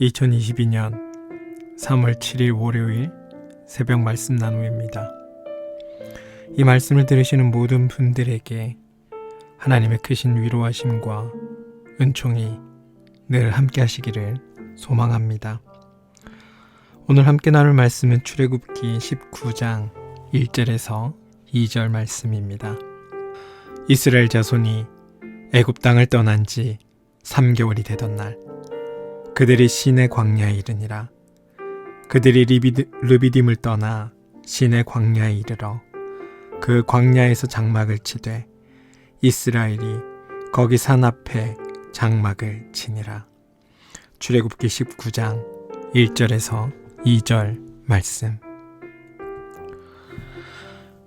2022년 3월 7일 월요일 새벽 말씀 나눔입니다. 이 말씀을 들으시는 모든 분들에게 하나님의 크신 위로하심과 은총이 늘 함께 하시기를 소망합니다. 오늘 함께 나눌 말씀은 출애굽기 19장 1절에서 2절 말씀입니다. 이스라엘 자손이 애굽 땅을 떠난 지 3개월이 되던 날 그들이 시내 광야에 이르니라. 그들이 르비딤을 떠나 시내 광야에 이르러 그 광야에서 장막을 치되 이스라엘이 거기 산 앞에 장막을 치니라. 출애굽기 19장 1절에서 2절 말씀.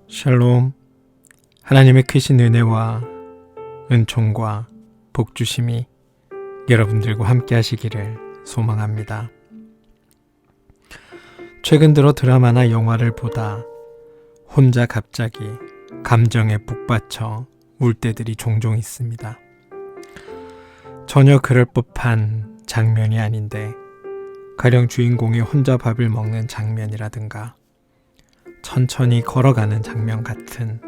샬롬. 하나님의 크신 은혜와 은총과 복주심이 여러분들과 함께 하시기를 소망합니다. 최근 들어 드라마나 영화를 보다 혼자 갑자기 감정에 북받쳐 울 때들이 종종 있습니다. 전혀 그럴 법한 장면이 아닌데 가령 주인공이 혼자 밥을 먹는 장면이라든가 천천히 걸어가는 장면 같은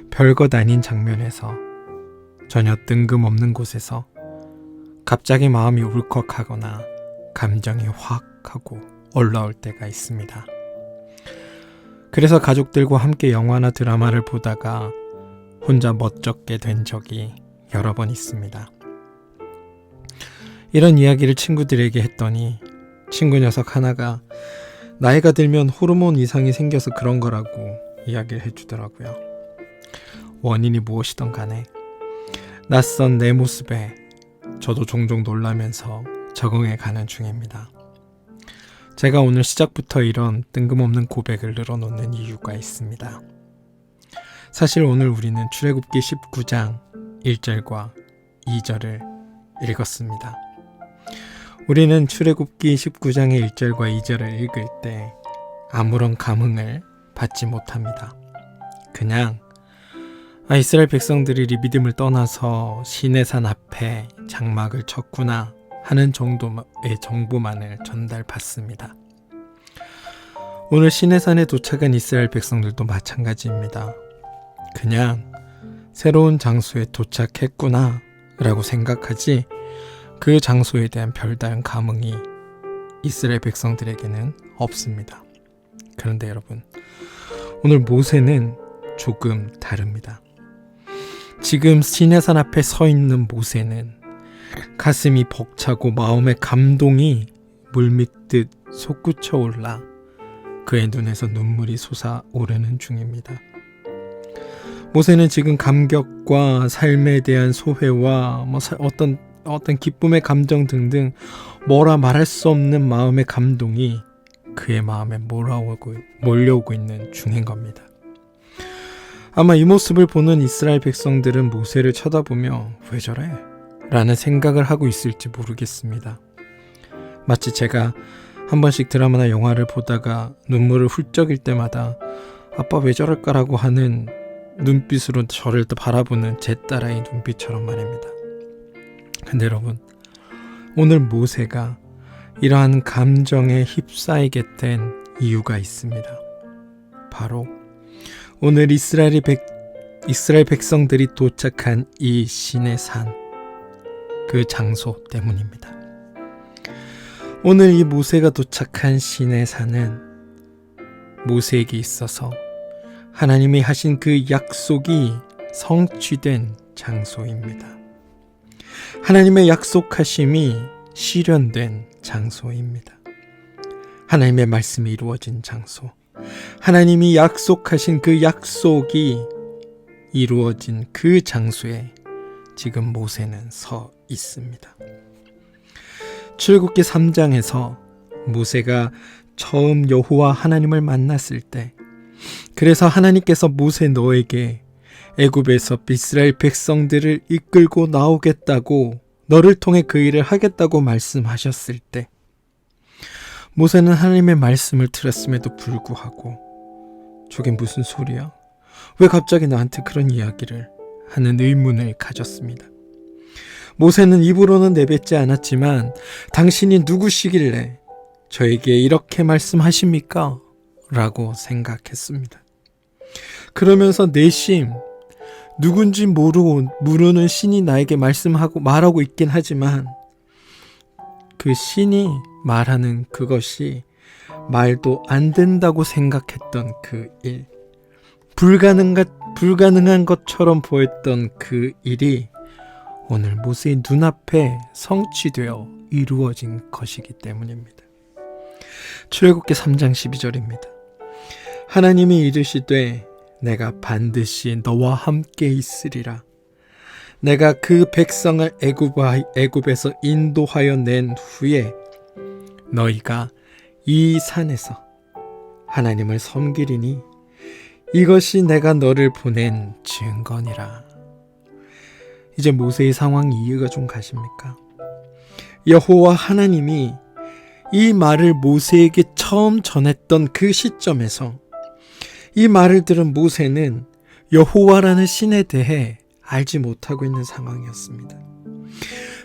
별것 아닌 장면에서 전혀 뜬금없는 곳에서 갑자기 마음이 울컥하거나 감정이 확 하고 올라올 때가 있습니다. 그래서 가족들과 함께 영화나 드라마를 보다가 혼자 멋쩍게 된 적이 여러 번 있습니다. 이런 이야기를 친구들에게 했더니 친구 녀석 하나가 나이가 들면 호르몬 이상이 생겨서 그런 거라고 이야기를 해주더라고요. 원인이 무엇이든 간에 낯선 내 모습에 저도 종종 놀라면서 적응해 가는 중입니다. 제가 오늘 시작부터 이런 뜬금없는 고백을 늘어놓는 이유가 있습니다. 사실 오늘 우리는 출애굽기 19장 1절과 2절을 읽었습니다. 우리는 출애굽기 19장의 1절과 2절을 읽을 때 아무런 감흥을 받지 못합니다. 그냥 이스라엘 백성들이 르비딤을 떠나서 시내산 앞에 장막을 쳤구나 하는 정도의 정보만을 전달받습니다. 오늘 시내산에 도착한 이스라엘 백성들도 마찬가지입니다. 그냥 새로운 장소에 도착했구나 라고 생각하지 그 장소에 대한 별다른 감흥이 이스라엘 백성들에게는 없습니다. 그런데 여러분, 오늘 모세는 조금 다릅니다. 지금 시내산 앞에 서 있는 모세는 가슴이 벅차고 마음의 감동이 물밀듯 솟구쳐 올라 그의 눈에서 눈물이 솟아오르는 중입니다. 모세는 지금 감격과 삶에 대한 소회와 어떤 기쁨의 감정 등등 뭐라 말할 수 없는 마음의 감동이 그의 마음에 몰려오고 있는 중인 겁니다. 아마 이 모습을 보는 이스라엘 백성들은 모세를 쳐다보며 왜 저래? 라는 생각을 하고 있을지 모르겠습니다. 마치 제가 한 번씩 드라마나 영화를 보다가 눈물을 훌쩍일 때마다 아빠 왜 저럴까라고 하는 눈빛으로 저를 바라보는 제 딸아이 눈빛처럼 말입니다. 근데 여러분, 오늘 모세가 이러한 감정에 휩싸이게 된 이유가 있습니다. 바로 오늘 이스라엘 백성들이 도착한 이 신의 산, 그 장소 때문입니다. 오늘 이 모세가 도착한 신의 산은 모세에게 있어서 하나님이 하신 그 약속이 성취된 장소입니다. 하나님의 약속하심이 실현된 장소입니다. 하나님의 말씀이 이루어진 장소, 하나님이 약속하신 그 약속이 이루어진 그 장소에 지금 모세는 서 있습니다. 출애굽기 3장에서 모세가 처음 여호와 하나님을 만났을 때, 그래서 하나님께서 모세 너에게 애굽에서 이스라엘 백성들을 이끌고 나오겠다고, 너를 통해 그 일을 하겠다고 말씀하셨을 때 모세는 하나님의 말씀을 들었음에도 불구하고 저게 무슨 소리야? 왜 갑자기 나한테 그런 이야기를 하는 의문을 가졌습니다. 모세는 입으로는 내뱉지 않았지만 당신이 누구시길래 저에게 이렇게 말씀하십니까? 라고 생각했습니다. 그러면서 내심 누군지 모르는 신이 나에게 말하고 있긴 하지만 그 신이 말하는 그것이 말도 안 된다고 생각했던 그 일, 불가능한 것처럼 보였던 그 일이 오늘 모세의 눈앞에 성취되어 이루어진 것이기 때문입니다. 출애굽기 3장 12절입니다. 하나님이 이르시되 내가 반드시 너와 함께 있으리라. 내가 그 백성을 애굽에서 인도하여 낸 후에 너희가 이 산에서 하나님을 섬기리니 이것이 내가 너를 보낸 증거니라. 이제 모세의 상황 이해가 좀 가십니까? 여호와 하나님이 이 말을 모세에게 처음 전했던 그 시점에서 이 말을 들은 모세는 여호와라는 신에 대해 알지 못하고 있는 상황이었습니다.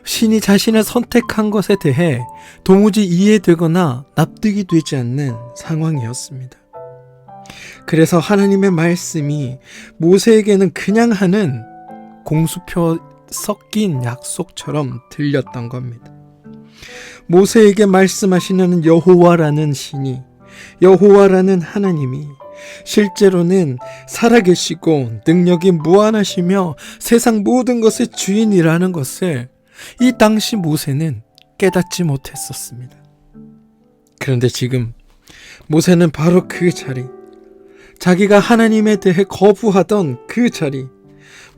신이 자신을 선택한 것에 대해 도무지 이해되거나 납득이 되지 않는 상황이었습니다. 그래서 하나님의 말씀이 모세에게는 그냥 하는 공수표 섞인 약속처럼 들렸던 겁니다. 모세에게 말씀하시는 여호와라는 신이, 여호와라는 하나님이 실제로는 살아계시고 능력이 무한하시며 세상 모든 것의 주인이라는 것을 이 당시 모세는 깨닫지 못했었습니다. 그런데 지금 모세는 바로 그 자리, 자기가 하나님에 대해 거부하던 그 자리,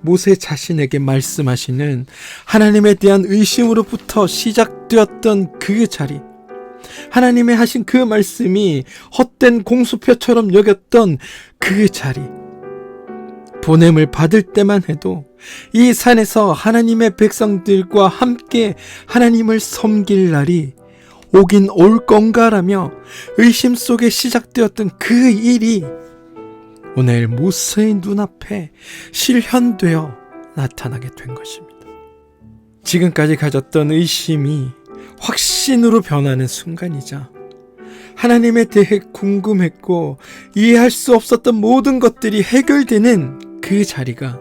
모세 자신에게 말씀하시는 하나님에 대한 의심으로부터 시작되었던 그 자리, 하나님의 하신 그 말씀이 헛된 공수표처럼 여겼던 그 자리, 보냄을 받을 때만 해도 이 산에서 하나님의 백성들과 함께 하나님을 섬길 날이 오긴 올 건가라며 의심 속에 시작되었던 그 일이 오늘 모세의 눈앞에 실현되어 나타나게 된 것입니다. 지금까지 가졌던 의심이 확신으로 변하는 순간이자 하나님에 대해 궁금했고 이해할 수 없었던 모든 것들이 해결되는 그 자리가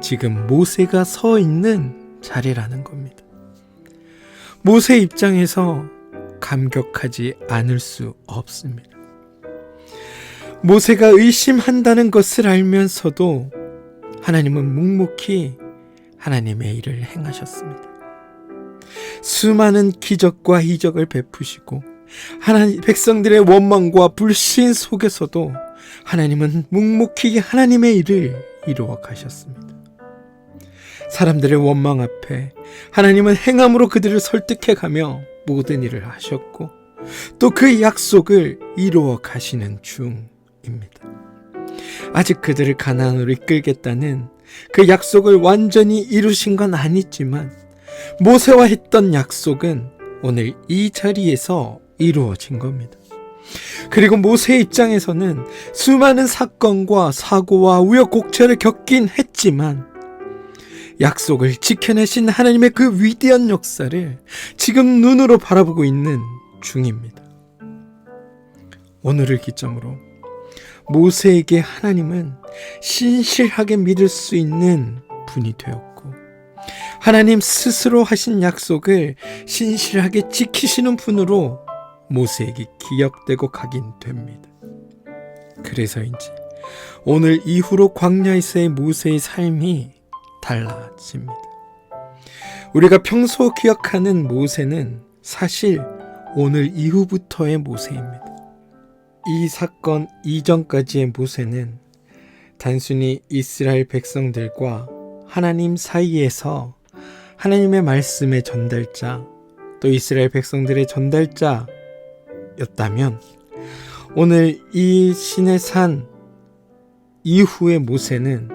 지금 모세가 서 있는 자리라는 겁니다. 모세 입장에서 감격하지 않을 수 없습니다. 모세가 의심한다는 것을 알면서도 하나님은 묵묵히 하나님의 일을 행하셨습니다. 수많은 기적과 이적을 베푸시고 백성들의 원망과 불신 속에서도 하나님은 묵묵히 하나님의 일을 이루어 가셨습니다. 사람들의 원망 앞에 하나님은 행함으로 그들을 설득해가며 모든 일을 하셨고 또 그 약속을 이루어 가시는 중입니다. 아직 그들을 가나안으로 이끌겠다는 그 약속을 완전히 이루신 건 아니지만 모세와 했던 약속은 오늘 이 자리에서 이루어진 겁니다. 그리고 모세의 입장에서는 수많은 사건과 사고와 우여곡절을 겪긴 했지만 약속을 지켜내신 하나님의 그 위대한 역사를 지금 눈으로 바라보고 있는 중입니다. 오늘을 기점으로 모세에게 하나님은 신실하게 믿을 수 있는 분이 되었고 하나님 스스로 하신 약속을 신실하게 지키시는 분으로 모세에게 기억되고 가긴 됩니다. 그래서인지 오늘 이후로 광야에서의 모세의 삶이 달라집니다. 우리가 평소 기억하는 모세는 사실 오늘 이후부터의 모세입니다. 이 사건 이전까지의 모세는 단순히 이스라엘 백성들과 하나님 사이에서 하나님의 말씀의 전달자, 또 이스라엘 백성들의 전달자였다면 오늘 이 신의 산 이후의 모세는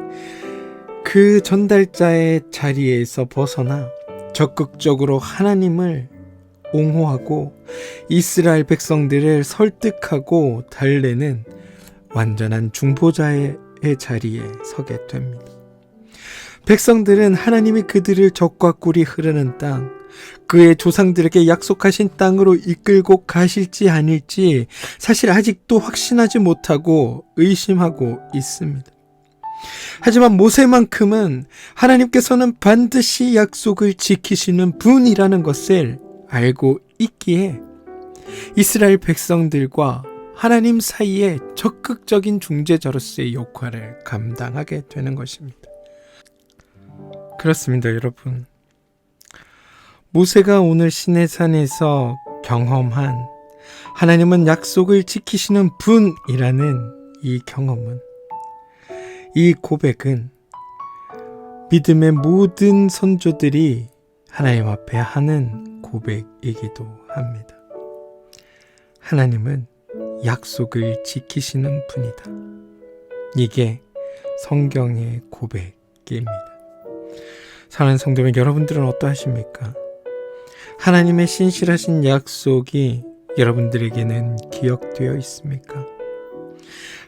그 전달자의 자리에서 벗어나 적극적으로 하나님을 옹호하고 이스라엘 백성들을 설득하고 달래는 완전한 중보자의 자리에 서게 됩니다. 백성들은 하나님이 그들을 적과 꿀이 흐르는 땅, 그의 조상들에게 약속하신 땅으로 이끌고 가실지 아닐지 사실 아직도 확신하지 못하고 의심하고 있습니다. 하지만 모세만큼은 하나님께서는 반드시 약속을 지키시는 분이라는 것을 알고 있기에 이스라엘 백성들과 하나님 사이에 적극적인 중재자로서의 역할을 감당하게 되는 것입니다. 그렇습니다, 여러분. 모세가 오늘 시내산에서 경험한 하나님은 약속을 지키시는 분이라는 이 경험은, 이 고백은 믿음의 모든 선조들이 하나님 앞에 하는 고백이기도 합니다. 하나님은 약속을 지키시는 분이다. 이게 성경의 고백입니다. 사랑하는 성도분, 여러분들은 어떠하십니까? 하나님의 신실하신 약속이 여러분들에게는 기억되어 있습니까?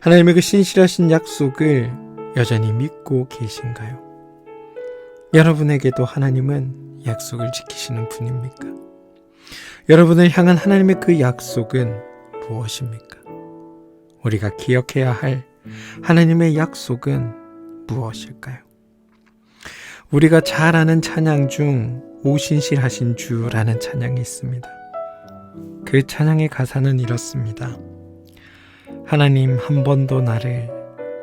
하나님의 그 신실하신 약속을 여전히 믿고 계신가요? 여러분에게도 하나님은 약속을 지키시는 분입니까? 여러분을 향한 하나님의 그 약속은 무엇입니까? 우리가 기억해야 할 하나님의 약속은 무엇일까요? 우리가 잘 아는 찬양 중 오신실하신 주라는 찬양이 있습니다. 그 찬양의 가사는 이렇습니다. 하나님 한 번도 나를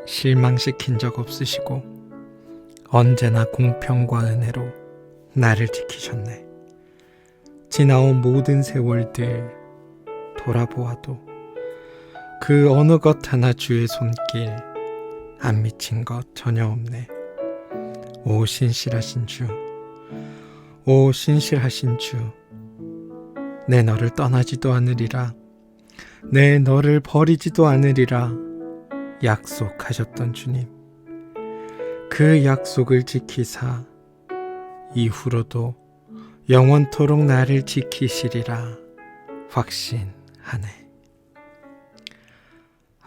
실망시킨 적 없으시고 언제나 공평과 은혜로 나를 지키셨네. 지나온 모든 세월들 돌아보아도 그 어느 것 하나 주의 손길 안 미친 것 전혀 없네. 오 신실하신 주, 오 신실하신 주, 내 너를 떠나지도 않으리라, 내 너를 버리지도 않으리라 약속하셨던 주님, 그 약속을 지키사 이후로도 영원토록 나를 지키시리라 확신하네.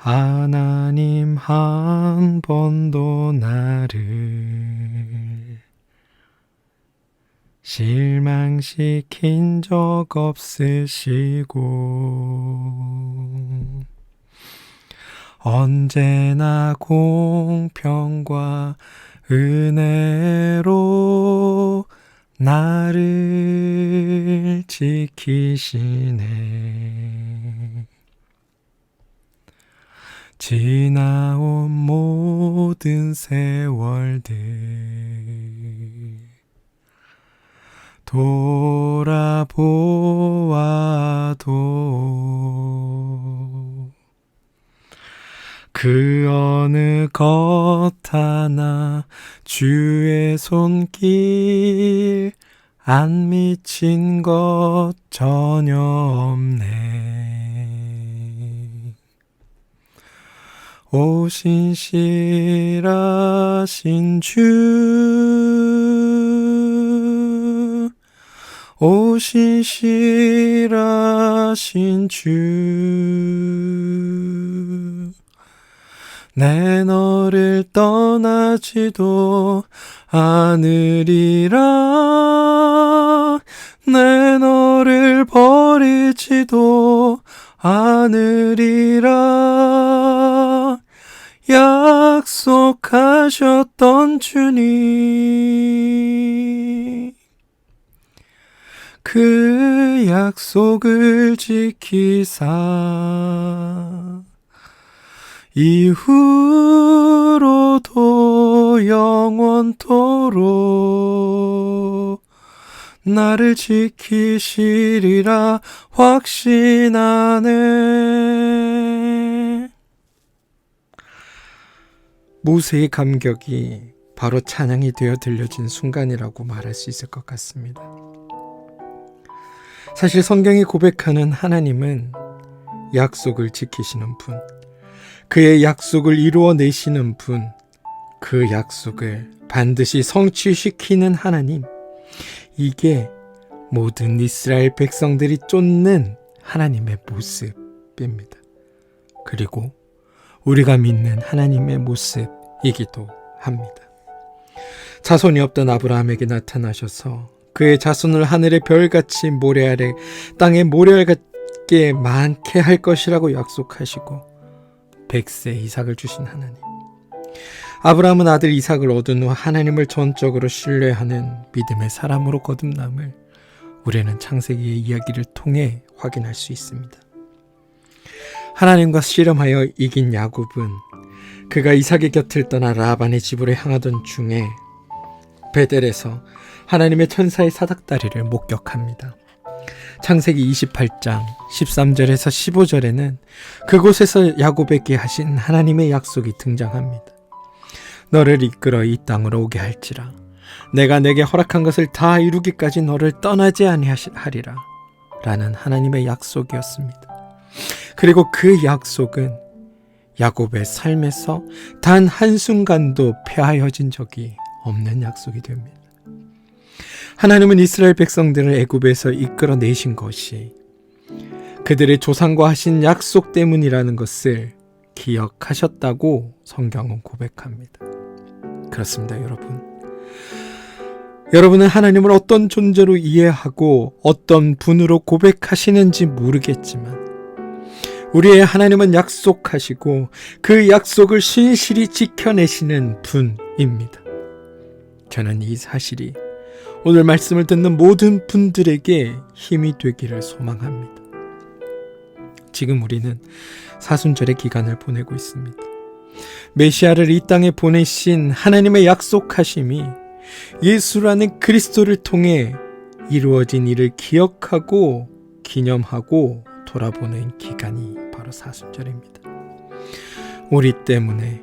하나님 한 번도 나를 실망시킨 적 없으시고 언제나 공평과 은혜로 나를 지키시네. 지나온 모든 세월들 돌아보아도 그 어느 것 하나 주의 손길 안 미친 것 전혀 없네. 오 신실하신 주, 오 신실하신 주, 내 너를 떠나지도 않으리라, 내 너를 버리지도 않으리라 약속하셨던 주님, 그 약속을 지키사 이후로도 영원토록 나를 지키시리라 확신하네. 모세의 감격이 바로 찬양이 되어 들려진 순간이라고 말할 수 있을 것 같습니다. 사실 성경이 고백하는 하나님은 약속을 지키시는 분, 그의 약속을 이루어내시는 분, 그 약속을 반드시 성취시키는 하나님, 이게 모든 이스라엘 백성들이 쫓는 하나님의 모습입니다. 그리고 우리가 믿는 하나님의 모습이기도 합니다. 자손이 없던 아브라함에게 나타나셔서 그의 자손을 하늘의 별같이 모래 아래 땅의 모래알 같게 많게 할 것이라고 약속하시고 100세 이삭을 주신 하나님. 아브라함은 아들 이삭을 얻은 후 하나님을 전적으로 신뢰하는 믿음의 사람으로 거듭남을 우리는 창세기의 이야기를 통해 확인할 수 있습니다. 하나님과 씨름하여 이긴 야곱은 그가 이삭의 곁을 떠나 라반의 집으로 향하던 중에 베델에서 하나님의 천사의 사닥다리를 목격합니다. 창세기 28장 13절에서 15절에는 그곳에서 야곱에게 하신 하나님의 약속이 등장합니다. 너를 이끌어 이 땅으로 오게 할지라 내가 내게 허락한 것을 다 이루기까지 너를 떠나지 아니하리라 라는 하나님의 약속이었습니다. 그리고 그 약속은 야곱의 삶에서 단 한순간도 폐하여진 적이 없는 약속이 됩니다. 하나님은 이스라엘 백성들을 애굽에서 이끌어내신 것이 그들의 조상과 하신 약속 때문이라는 것을 기억하셨다고 성경은 고백합니다. 그렇습니다, 여러분. 여러분은 하나님을 어떤 존재로 이해하고 어떤 분으로 고백하시는지 모르겠지만 우리의 하나님은 약속하시고 그 약속을 신실히 지켜내시는 분입니다. 저는 이 사실이 오늘 말씀을 듣는 모든 분들에게 힘이 되기를 소망합니다. 지금 우리는 사순절의 기간을 보내고 있습니다. 메시아를 이 땅에 보내신 하나님의 약속하심이 예수라는 그리스도를 통해 이루어진 일을 기억하고 기념하고 돌아보는 기간이 바로 사순절입니다. 우리 때문에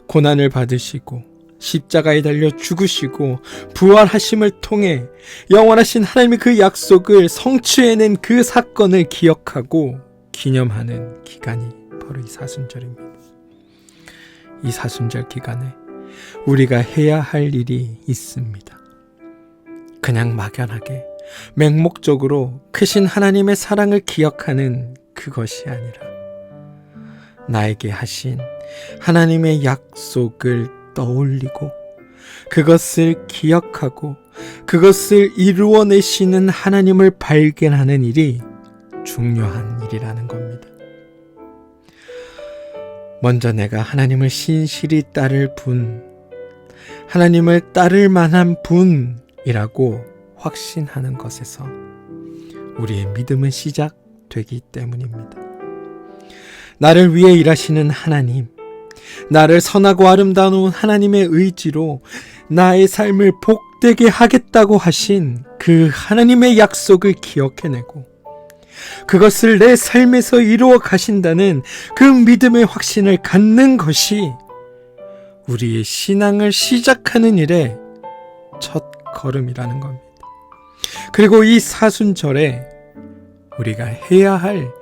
고난을 받으시고 십자가에 달려 죽으시고 부활하심을 통해 영원하신 하나님의 그 약속을 성취해낸 그 사건을 기억하고 기념하는 기간이 바로 이 사순절입니다. 이 사순절 기간에 우리가 해야 할 일이 있습니다. 그냥 막연하게 맹목적으로 크신 하나님의 사랑을 기억하는 그것이 아니라 나에게 하신 하나님의 약속을 떠올리고 그것을 기억하고 그것을 이루어내시는 하나님을 발견하는 일이 중요한 일이라는 겁니다. 먼저 내가 하나님을 신실히 따를 분, 하나님을 따를 만한 분이라고 확신하는 것에서 우리의 믿음은 시작되기 때문입니다. 나를 위해 일하시는 하나님, 나를 선하고 아름다운 하나님의 의지로 나의 삶을 복되게 하겠다고 하신 그 하나님의 약속을 기억해내고 그것을 내 삶에서 이루어 가신다는 그 믿음의 확신을 갖는 것이 우리의 신앙을 시작하는 일의 첫 걸음이라는 겁니다. 그리고 이 사순절에 우리가 해야 할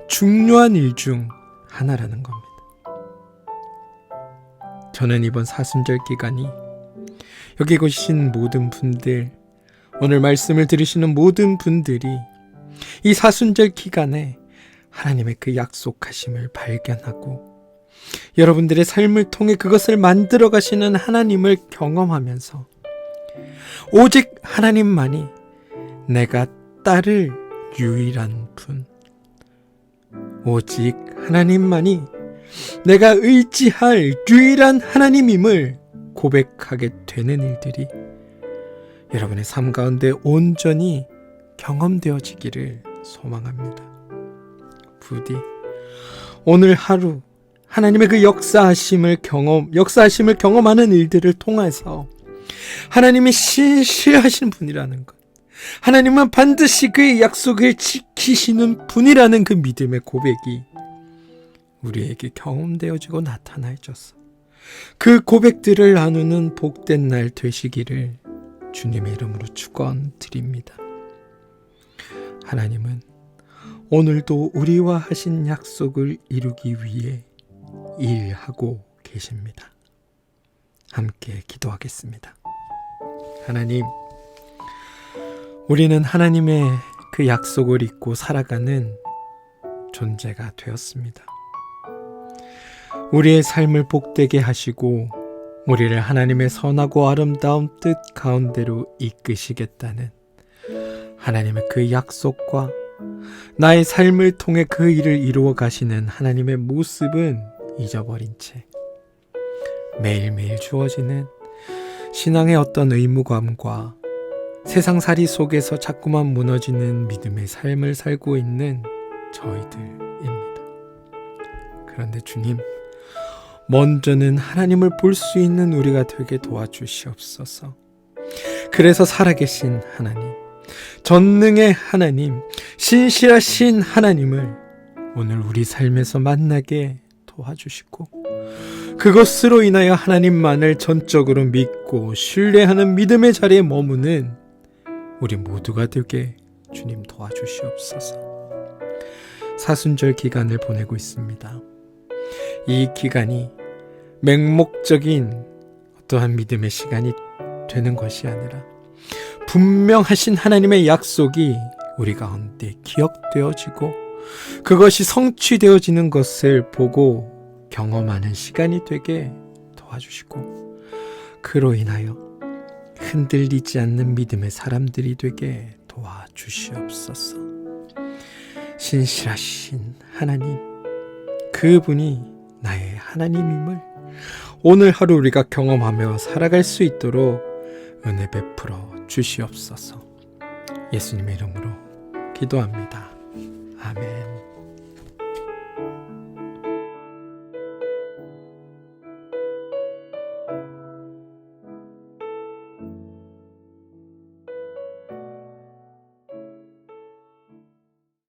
중요한 일 중 하나라는 겁니다. 저는 이번 사순절 기간이 여기 계신 모든 분들, 오늘 말씀을 들으시는 모든 분들이 이 사순절 기간에 하나님의 그 약속하심을 발견하고 여러분들의 삶을 통해 그것을 만들어 가시는 하나님을 경험하면서 오직 하나님만이 내가 따를 유일한 분, 오직 하나님만이 내가 의지할 유일한 하나님임을 고백하게 되는 일들이 여러분의 삶 가운데 온전히 경험되어지기를 소망합니다. 부디 오늘 하루 하나님의 그 역사하심을 경험하는 일들을 통해서 하나님이 신실하신 분이라는 것, 하나님은 반드시 그의 약속을 지키시는 분이라는 그 믿음의 고백이 우리에게 경험되어지고 나타나져서 그 고백들을 나누는 복된 날 되시기를 주님의 이름으로 축원드립니다. 하나님은 오늘도 우리와 하신 약속을 이루기 위해 일하고 계십니다. 함께 기도하겠습니다. 하나님, 우리는 하나님의 그 약속을 잊고 살아가는 존재가 되었습니다. 우리의 삶을 복되게 하시고 우리를 하나님의 선하고 아름다운 뜻 가운데로 이끄시겠다는 하나님의 그 약속과 나의 삶을 통해 그 일을 이루어 가시는 하나님의 모습은 잊어버린 채 매일매일 주어지는 신앙의 어떤 의무감과 세상살이 속에서 자꾸만 무너지는 믿음의 삶을 살고 있는 저희들입니다. 그런데 주님, 먼저는 하나님을 볼 수 있는 우리가 되게 도와주시옵소서. 그래서 살아계신 하나님, 전능의 하나님, 신실하신 하나님을 오늘 우리 삶에서 만나게 도와주시고, 그것으로 인하여 하나님만을 전적으로 믿고 신뢰하는 믿음의 자리에 머무는 우리 모두가 되게 주님 도와주시옵소서. 사순절 기간을 보내고 있습니다. 이 기간이 맹목적인 어떠한 믿음의 시간이 되는 것이 아니라 분명하신 하나님의 약속이 우리 가운데 기억되어지고 그것이 성취되어지는 것을 보고 경험하는 시간이 되게 도와주시고, 그로 인하여 흔들리지 않는 믿음의 사람들이 되게 도와주시옵소서. 신실하신 하나님, 그분이 나의 하나님임을 오늘 하루 우리가 경험하며 살아갈 수 있도록 은혜 베풀어 주시옵소서. 예수님의 이름으로 기도합니다. 아멘.